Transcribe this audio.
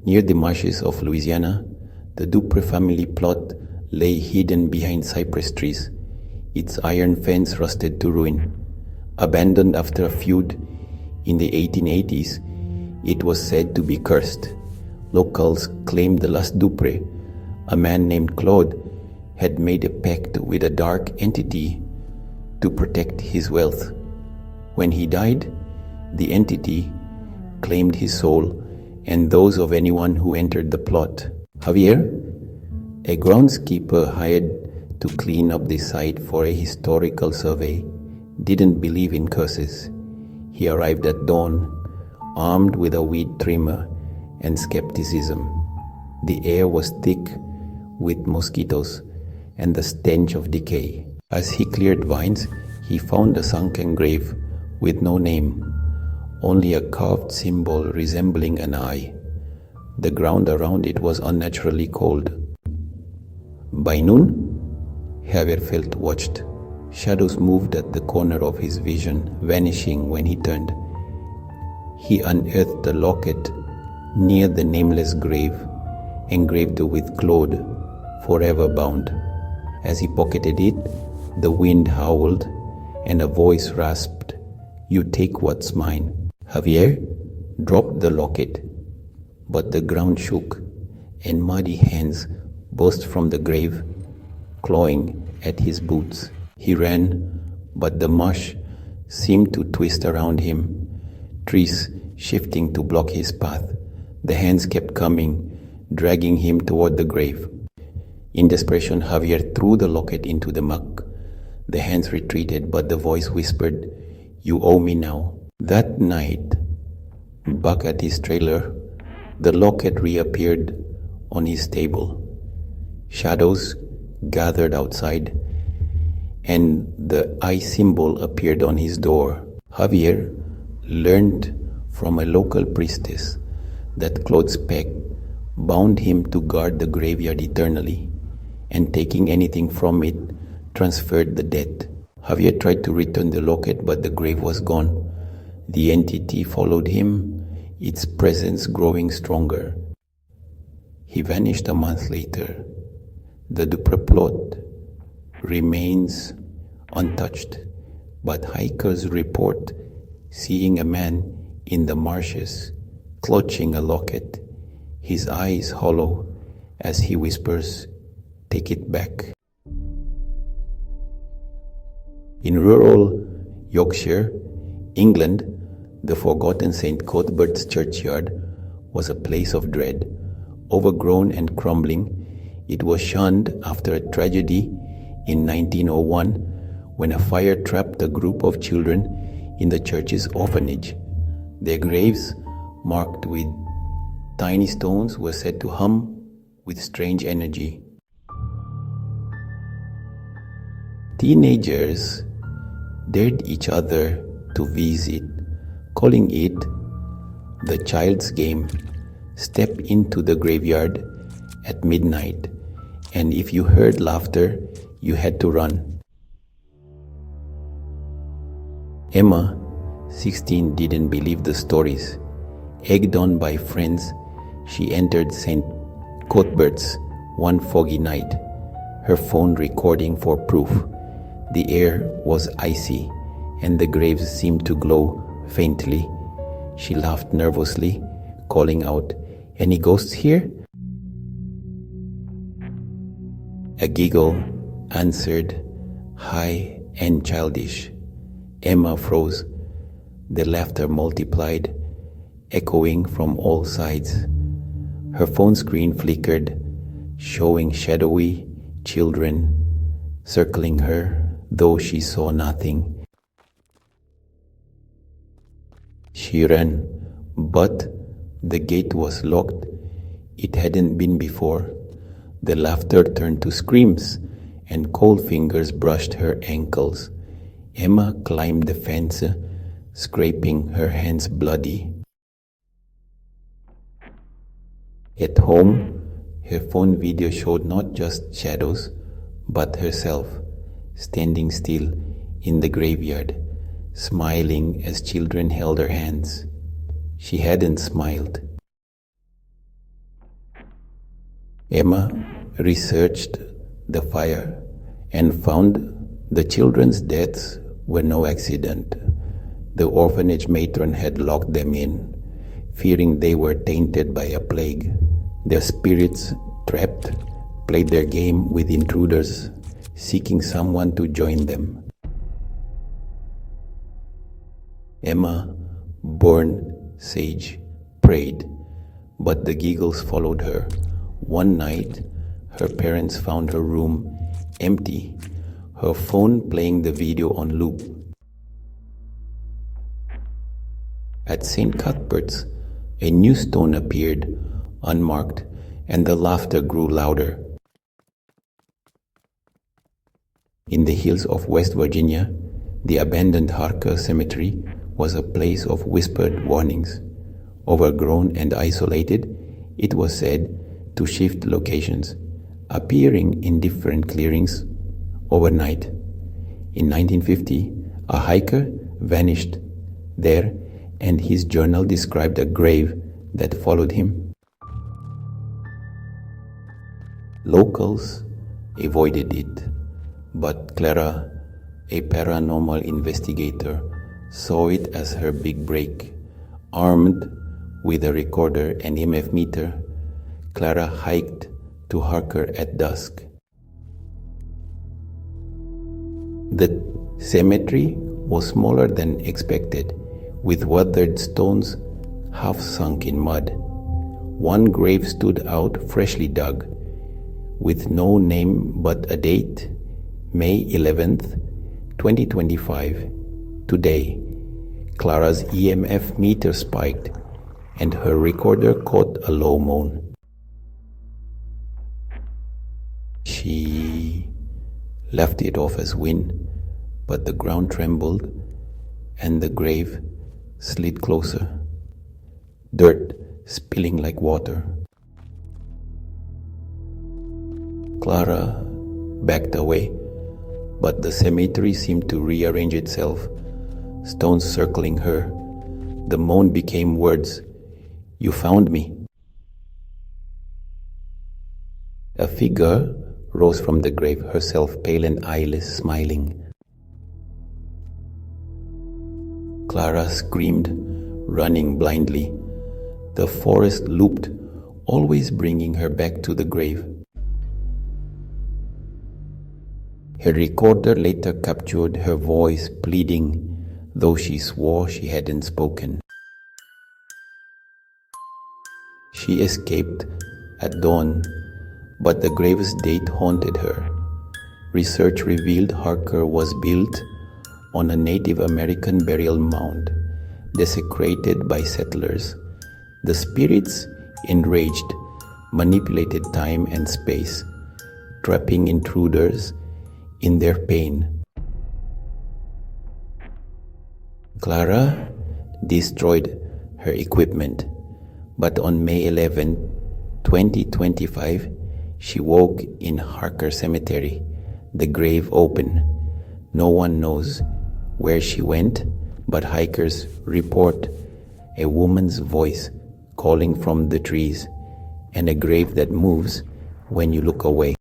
Near the marshes of Louisiana, the Dupre family plot lay hidden behind cypress trees, its iron fence rusted to ruin. Abandoned after a feud in the 1880s, it was said to be cursed. Locals claimed the last Dupre, a man named Claude, had made a pact with a dark entity to protect his wealth. When he died, the entity claimed his soul and those of anyone who entered the plot. Javier, a groundskeeper hired to clean up the site for a historical survey, didn't believe in curses. He arrived at dawn, armed with a weed trimmer and skepticism. The air was thick with mosquitoes and the stench of decay. As he cleared vines, he found a sunken grave with no name, only a carved symbol resembling an eye. The ground around it was unnaturally cold. By noon, Javier felt watched. Shadows moved at the corner of his vision, vanishing when he turned. He unearthed a locket near the nameless grave, engraved with Claude, forever bound. As he pocketed it, the wind howled and a voice rasped, "You take what's mine." Javier dropped the locket, but the ground shook and muddy hands burst from the grave, clawing at his boots. He ran, but the mush seemed to twist around him, trees shifting to block his path. The hands kept coming, dragging him toward the grave. In desperation, Javier threw the locket into the muck. The hands retreated, but the voice whispered, "You owe me now." That night, back at his trailer, the locket reappeared on his table. Shadows gathered outside, and the eye symbol appeared on his door. Javier learned from a local priestess that Claude's pact bound him to guard the graveyard eternally, and taking anything from it transferred the debt. Javier tried to return the locket, but the grave was gone. The entity followed him, its presence growing stronger. He vanished a month later. The Dupre plot remains untouched, but hikers report seeing a man in the marshes clutching a locket, his eyes hollow as he whispers, "Take it back." In rural Yorkshire, England, the forgotten St. Cuthbert's Churchyard was a place of dread. Overgrown and crumbling, it was shunned after a tragedy in 1901 when a fire trapped a group of children in the church's orphanage. Their graves, marked with tiny stones, were said to hum with strange energy. Teenagers dared each other to visit, calling it the child's game. Step into the graveyard at midnight, and if you heard laughter, you had to run. Emma, 16, didn't believe the stories. Egged on by friends, she entered St. Cuthbert's one foggy night, her phone recording for proof. The air was icy, and the graves seemed to glow faintly. She laughed nervously, calling out, "Any ghosts here?" A giggle answered, high and childish. Emma froze. The laughter multiplied, echoing from all sides. Her phone screen flickered, showing shadowy children circling her, though she saw nothing. She ran, but the gate was locked. It hadn't been before. The laughter turned to screams, and cold fingers brushed her ankles. Emma climbed the fence, scraping her hands bloody. At home, her phone video showed not just shadows, but herself, standing still in the graveyard, smiling as children held her hands. She hadn't smiled. Emma researched the fire and found the children's deaths were no accident. The orphanage matron had locked them in, fearing they were tainted by a plague. Their spirits, trapped, played their game with intruders, seeking someone to join them. Emma, born sage, prayed, but the giggles followed her. One night, her parents found her room empty, her phone playing the video on loop. At St. Cuthbert's, a new stone appeared, unmarked, and the laughter grew louder. In the hills of West Virginia, the abandoned Harker Cemetery was a place of whispered warnings. Overgrown and isolated, it was said to shift locations, appearing in different clearings overnight. In 1950, a hiker vanished there, and his journal described a grave that followed him. Locals avoided it, but Clara, a paranormal investigator, saw it as her big break. Armed with a recorder and EMF meter, Clara hiked to Harker at dusk. The cemetery was smaller than expected, with weathered stones half sunk in mud. One grave stood out, freshly dug, with no name but a date, May 11th, 2025. Today, Clara's EMF meter spiked, and her recorder caught a low moan. She left it off as wind, but the ground trembled, and the grave slid closer, dirt spilling like water. Clara backed away, but the cemetery seemed to rearrange itself, stones circling her. The moan became words. "You found me." A figure rose from the grave, herself pale and eyeless, smiling. Clara screamed, running blindly. The forest looped, always bringing her back to the grave. Her recorder later captured her voice pleading, though she swore she hadn't spoken. She escaped at dawn, but the grave's date haunted her. Research revealed Harker was built on a Native American burial mound, desecrated by settlers. The spirits, enraged, manipulated time and space, trapping intruders in their pain. Clara destroyed her equipment, but on May 11, 2025, she woke in Harker Cemetery, the grave open. No one knows where she went, but hikers report a woman's voice calling from the trees and a grave that moves when you look away.